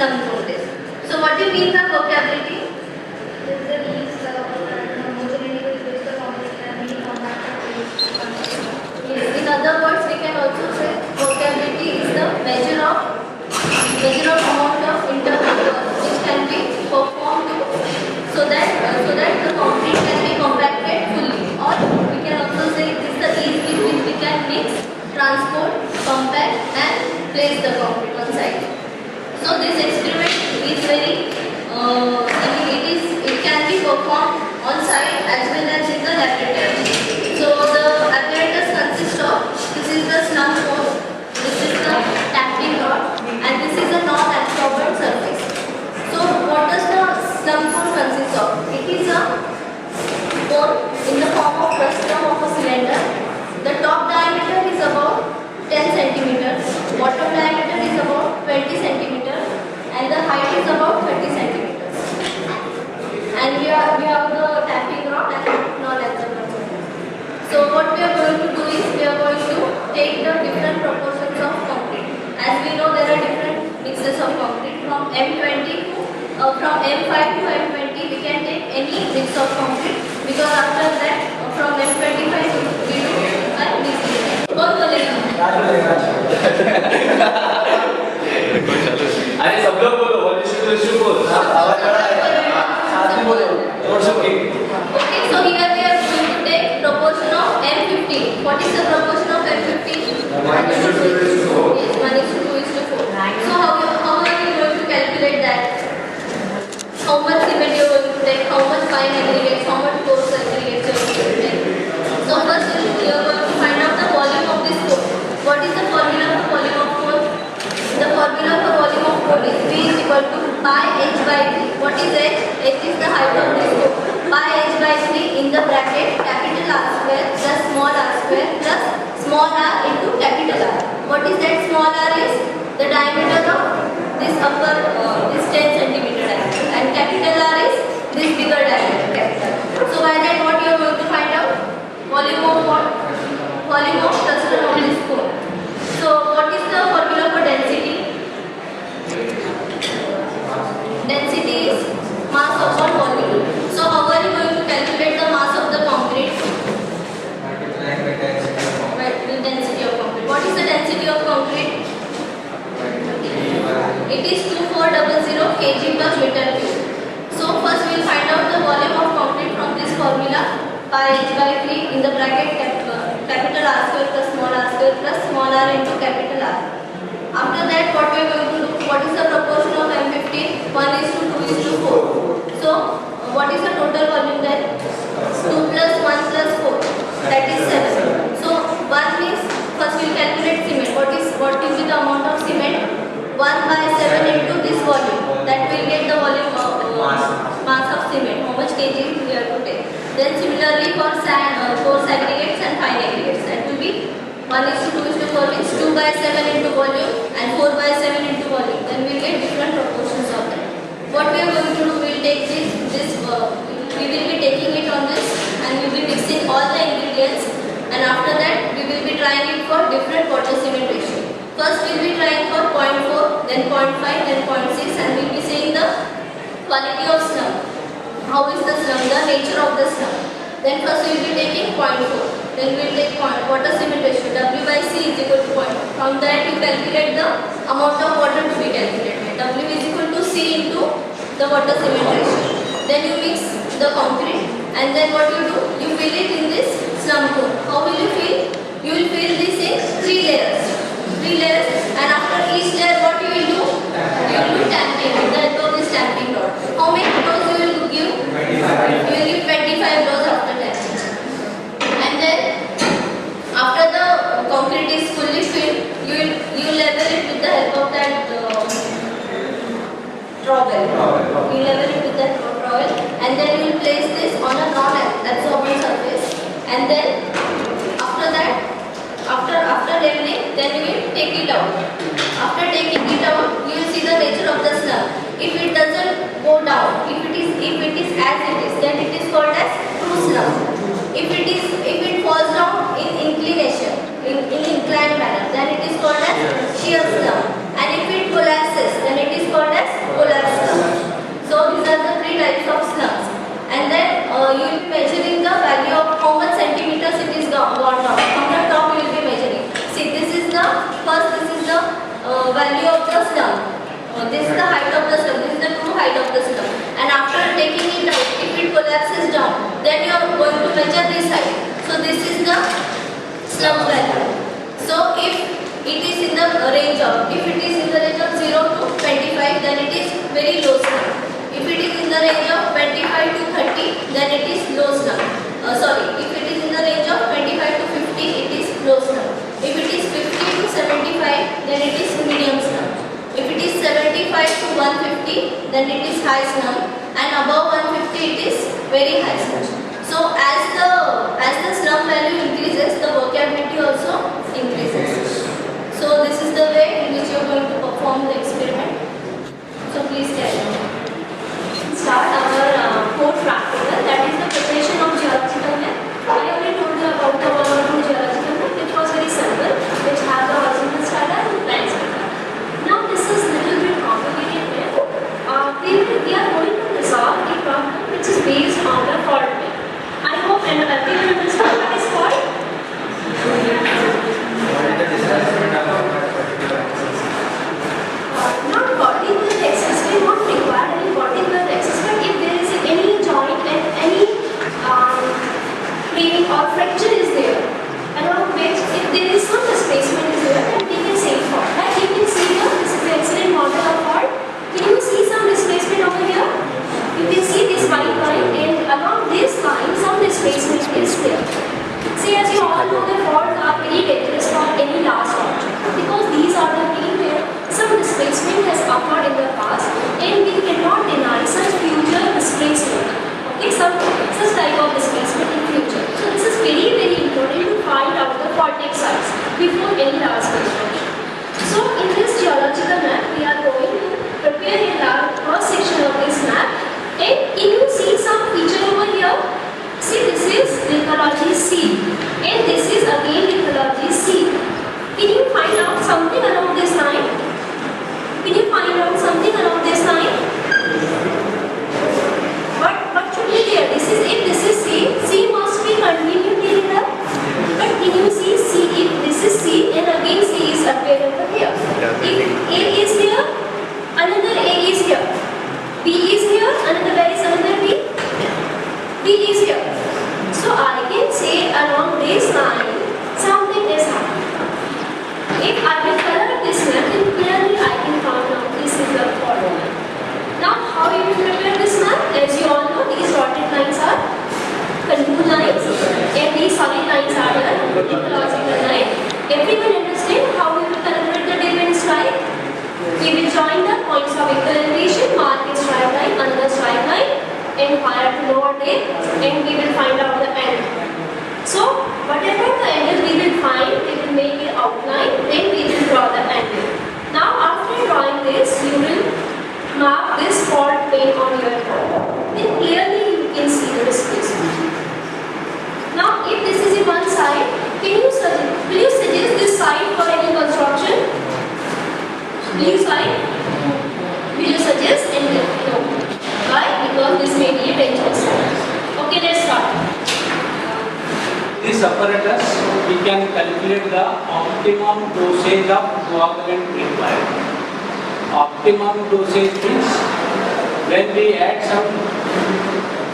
slum zone test. So what do you mean by workability? Yes, in other words, we can also say workability is the measure of amount of interval which can be performed so that the concrete can be compacted fully. Or we can also say it is the ease with which we can mix, transport, compact and place the concrete on site. So this experiment is very it can be performed on site as well as in the laboratory. So the apparatus consists of, this is the slump hose, this is the tapping rod and this is a non-absorbent surface. So what does the slump hose consist of? It is a cone in the form of frustum of a cylinder. The top diameter is about 10 centimeters, bottom diameter is about 20 centimeters and the height is about 30 centimeters. And we have the tapping rod and non-absorbent. So what we are going to do is we are going to take the different proportions of concrete. As we know there are different mixes of concrete from M5 to M20 we can take any mix of concrete because after that from M25 we do a mix. कौन बोलेगा? अरे सब लोग बोलो 1:2 आवाज बड़ा है साथ में बोलो और सब एक Okay, so here we are going to take proportion of M50. What is the proportion of M50? 1:4. Yes, 1:2:4. So how are you going to calculate that? How much cement you are going to take? How much fine aggregates? How much coarse aggregates you are going to take? So first you are going to find out the volume of this coal. What is the formula for volume of coal? The formula for volume of coal is V is equal to pi h by 3. What is h? H is the height of this coal. Pi h by 3 in the bracket capital R square plus small r square plus small r into capital R. What is that small r is? The diameter of this upper this 10 centimeter diameter and capital R is this bigger diameter capital. So by that what you are going to find out? Volume of what? Volume of cluster of this coal. So what is the formula for density? Density is mass upon volume. So how are you going to calculate the mass of the concrete? The density of concrete. What is the density of concrete? It is 2400 kg per meter cube. So first we will find out the volume of concrete from this formula pi h by 3 in the bracket capital R square plus small r square plus small r into capital R. After that what we are going to do? What is the proportion of M50? 1:2:4. So what is the total volume then? 2 plus 1 plus 4. That is 7. So 1 means first we will calculate cement. What will be the amount of cement? 1/7 into this volume. That will get the volume of mass of cement. How much kg we have to take. Then similarly for sand, coarse aggregates and fine aggregates. That will be 1:2:4 means 2/7 into volume and 4/7 into volume. Then we will get different proportions of that. What we are going to do? We will take we will be taking it on this and we will be mixing all the ingredients and after that we will be trying it for different water cement ratio. First we will be trying for 0.4, then 0.5, then 0.6 and we will be seeing the quality of slump. How is the slump? The nature of the slump. Then first we will be taking 0.4. Then we will take water cement ratio. W/C is equal to 0.4. From that you calculate the amount of water to be calculated. W is equal to C into the water cement ratio. Then you mix the concrete and then what you do? You fill it in this slump cone. How will you fill? You will fill this in 3 layers. 3 layers and after each layer what you will do? You will do tamping with the help of this tamping rod. How many rows you will give? 25. You will give 25 rows after tamping. And then after the concrete is fully filled, you level it with the help of that trowel. You level it with that trowel and then you will place this on a non-absorbent surface and then after that after leveling then you will take it out. After taking it out you will see the nature of the slump. If it doesn't go down, if it is as it is, then it is called as true slump. If it falls down in inclination, in inclined manner, then it is called as shear slump. And if it collapses, then it is called as value of the slump. This is the height of the slump. This is the true height of the slump. And after taking it out, if it collapses down, then you are going to measure this height. So this is the slump value. So if it is in the range of 0 to 25, then it is very low slump. If it is in the range of 25 to 30, then it is low slump. If it is in the range of 25 to 50, it is low slump. If it is 50 to 75, then it is medium slump. If it is 75 to 150, then it is high slump, and above 150 it is very high slump. So as the slump value increases, the vocabulary also increases. So this is the way in which you are going to perform the experiment. So please carry on. Start our fourth practical, that is the preparation of geological map. I already told you about the one or two geological map, which was very simple, which have the horizontal strata and the plan strata. Now this is little bit complicated map. We are going to resolve a problem which is based on the fault map. I hope everyone understands what is fault. Not particular access, we won't require any particular access, but if there is any joint and any cleaning or fracture is there, along which if there is some displacement is there, then we can say fault. Like you can see here, this is the accident model of fault. Can you see some displacement over here? You can see this white line, and along this line some displacement is there. See, as you all know, the faults are very dangerous for any large object, because these are the things where some displacement has occurred in the past, and we cannot deny such future displacement. Okay, such type of displacement in future. So this is very important to find out the faulted sites before any large construction. So in this geological map, we are going to prepare a large cross section of this map, and can you see some feature over here? See, this is lithology C, and this is again lithology C. Can you find out something along this line? Can you find out something along this line? What should be there? If this is C must be continuity here. But can you see C? If this is C, and again C is appeared over here. If A is here, another A is here. B is here, there is another B. B is here. So I can say along this line something is happening. If I will color this map, then clearly I can find out this is the fault line. Now how you will prepare this map? As you all know, these dotted lines are contour lines, and these solid lines are the ecological line. Everyone understand how we will calculate the difference, right? We will join the points of equal elevation, mark a straight line, another straight line, and higher to lower depth, and we will find out the angle. So whatever the angle we will find, we will make an outline, then we will draw the angle. Now after drawing this, you will mark this fault plane on your map. Then clearly you can see the displacement. Now if this is in one side, will you suggest this side for any construction? Will you suggest? And no. Why? Because this may be a dangerous side. Okay, let's start. This apparatus, we can calculate the optimum dosage of coagulant required. Optimum dosage means when we add some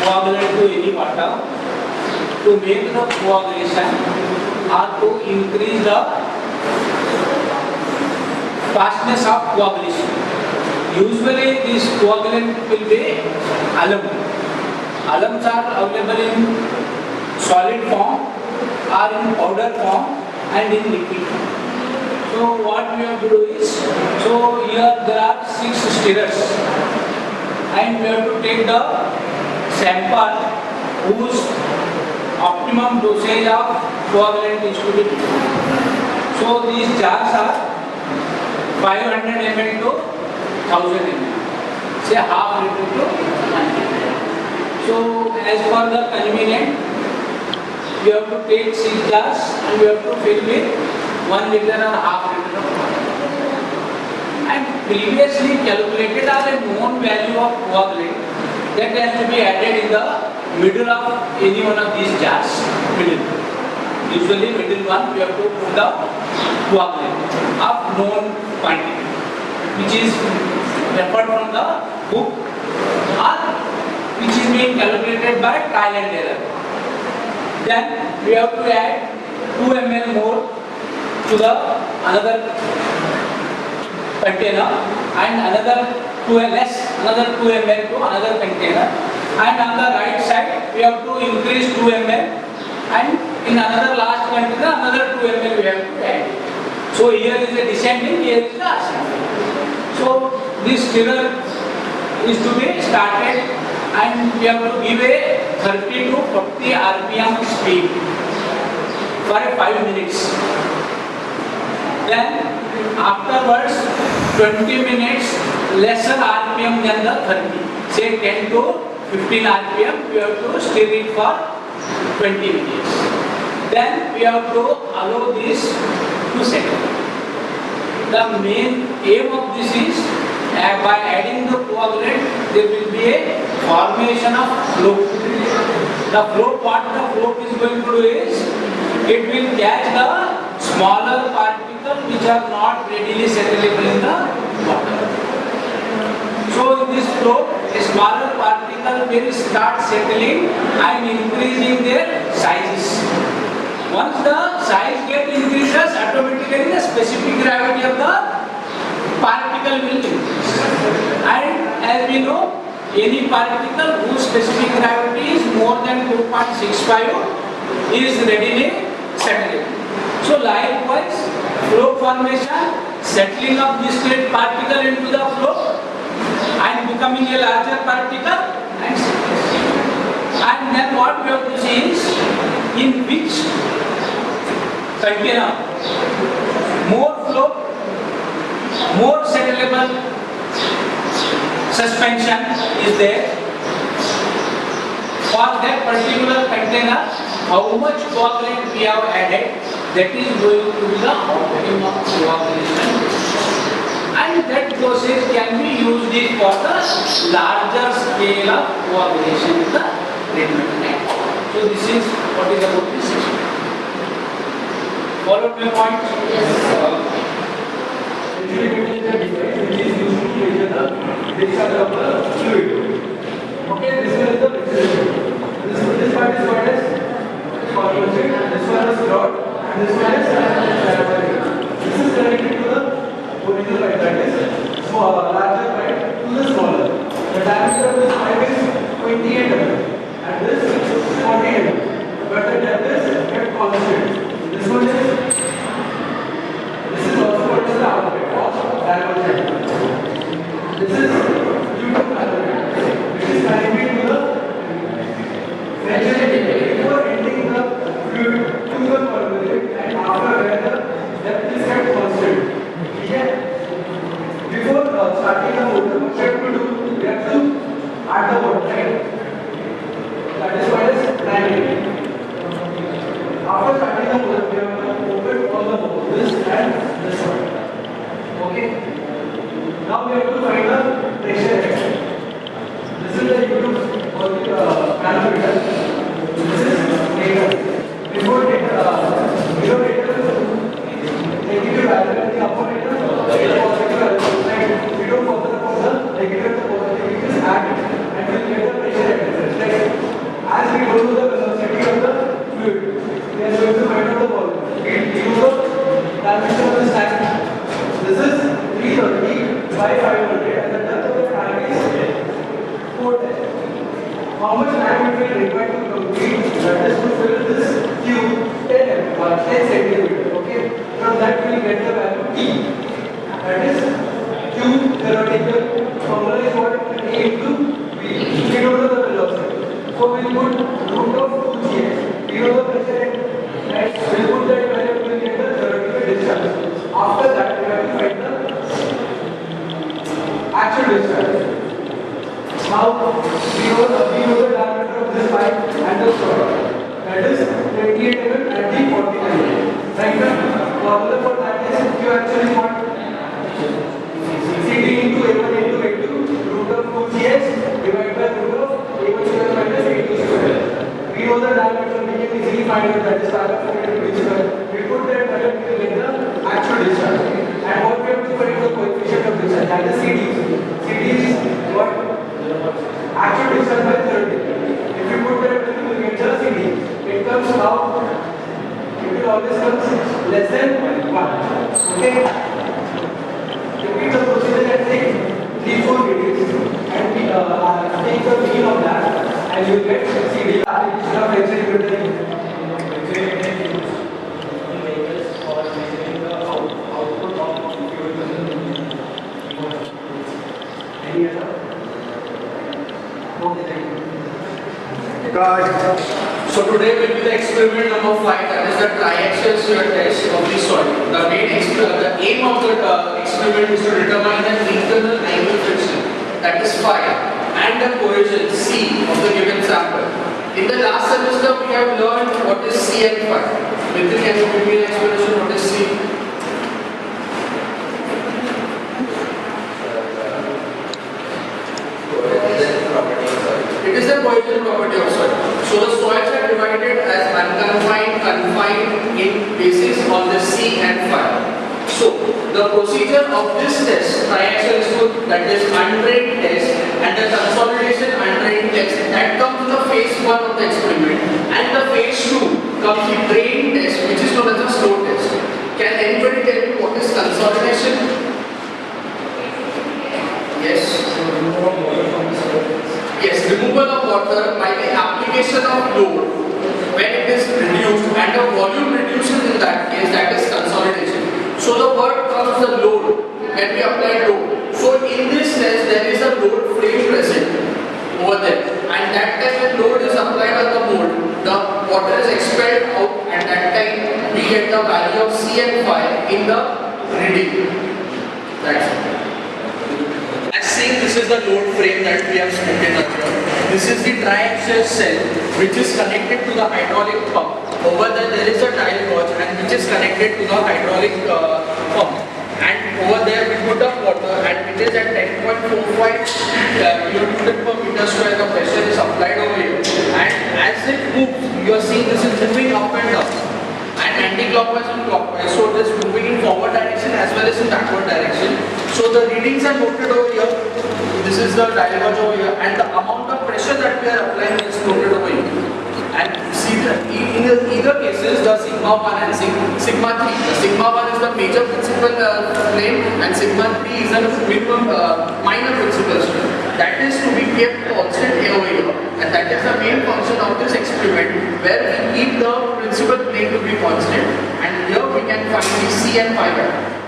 coagulant to any water to make the coagulation or to increase the fastness of coagulation. Usually this coagulant will be alum. Alums are available in solid form or in powder form and in liquid form. So what we have to do is, so here there are 6 stirrers, and we have to take the sample whose optimum dosage of coagulant is to be taken. So these jars are 500 ml to 1000 ml, say half liter to 1 liter. So as per the convenient, we have to take 6 jars and we have to fill with 1 liter or half liter of water. And previously calculated are a known value of coagulant that has to be added in the middle of any one of these jars. Middle. Usually middle one we have to put the coagulant of known quantity. which is referred from the book or which is being calculated by trial and error. Then we have to add 2 ml more to the another container and another 2 ml to another container, and on the right side we have to increase 2 ml, and in another last container another 2 ml we have to add. So here is the descending, here is the ascending. So this stirrer is to be started and we have to give a 30 to 40 rpm speed for 5 minutes. Then afterwards 20 minutes lesser rpm than the 30, say 10 to 15 rpm, we have to stir it for 20 minutes. Then we have to allow this to settle. The main aim of this is by adding the coagulant there will be a formation of flow. The flow, what the flow is going to do is it will catch the smaller particles which are not readily settleable in the water. So in this flow a smaller particle will start settling and increasing their sizes. Once the size gets increases, automatically the specific gravity of the particle will increase. And as we know, any particle whose specific gravity is more than 2.65 is readily settling. So likewise, flow formation, settling of this great particle into the flow and becoming a larger particle and settling. And then what we have to see is in which container more flow, more settleable suspension is there. For that particular container, how much coagulant we have added, that is going to be the outcome of coagulation. And that process can be used for the larger scale of coagulation in the treatment tank. So this is what is about this system. Follow my point? Yes. Discharge of the fluid. Okay, this is the this part is called as formation, this one is rod, and this one is diaphragm. This is connected to the original pipe, that is larger pipe to the smaller. The diameter of this pipe is 28 mm and this is 40 mm, but the depth is kept constant. This one is also called as the outlet of diaphragm. This is due to which is connected to the pressure before entering the fluid to the formulate and after where the depth is kept constant. Okay? Before starting the motor, what we have to do? We have to add the water, right? That is called as primary. After starting the motor, we have to open all the holes, this and this one. Okay? Now we have to find the pressure head. This is the YouTube or the calculator. This is data. Before data, negative value in the upper data, positive value. Like we don't bother about the negative to positive. We just add it and we will get the pressure head. Like as we go to the velocity of the fluid, we are going to find out the volume. We use the dimension of this tank. This is 330 by 500 and the depth of the tank is 410. How much time it will require to complete that is to fill this tube 10 centimeter. Okay, from that we will get the value T. That is Q theoretical formula is what? A into V. We don't know the velocity. So we will put root of 2gx. We know the pressure and we will put that value to get the theoretical discharge. After that we have to find the actual discharge. Now we know the diameter of this pipe and the straw. That is 28 mm and the 40 mm. Right now, formula for that is you actually want CD into A1 into A2 root of 2gx divided by root of A1 square minus A2 square. We know the diameter, we can easily find out that is part of the discharge. We put that value to get the actual discharge. And what we have to find the coefficient of discharge. So today will be the experiment number 5, that is the triaxial shear test of the soil. The aim of the experiment is to determine the internal angle friction, that is phi, and the cohesion C of the given sample. In the last semester we have learned what is C and phi. Mithil, can you give me an explanation what is C? It is the cohesion property of soil. So the soils are divided as unconfined, confined in basis on the C and phi. So the procedure of this test, triaxial smooth, that is undrained test, and the consolidation undrained test, that comes in the phase 1 of the experiment, and the phase 2 comes the drain test, which is known as the slow test. Can anybody tell me what is consolidation? Yes. Yes, removal of water by the application of load when it is reduced and the volume reduces in that case, that is consolidation. So the word comes the load, when we apply load. So in this test there is a load frame present over there, and that time when load is applied on the mold, the water is expelled out, and that time we get the value of C and phi in the reading. That's it. As saying, this is the load frame that we have spoken earlier. This is the triaxial cell which is connected to the hydraulic pump. Over there is a tile gauge and which is connected to the hydraulic pump. And over there we put up water and it is at 10.45 kilonewton per meter square. The pressure is applied over here. And as it moves, you are seeing this is moving up and down, and anti-clockwise and clockwise. So it is moving in forward direction as well as in backward direction. So the readings are noted over here. This is the dial gauge over here, and the amount of pressure that we are applying is noted over here. And see that in either cases, the sigma 1 and sigma 3. The sigma 1 is the major principal plane, and sigma 3 is the minimum minor principal strain. That is to be kept constant over here, and that is the main function of this experiment, where we keep the principal plane to be constant, and here we can find the C and phi value.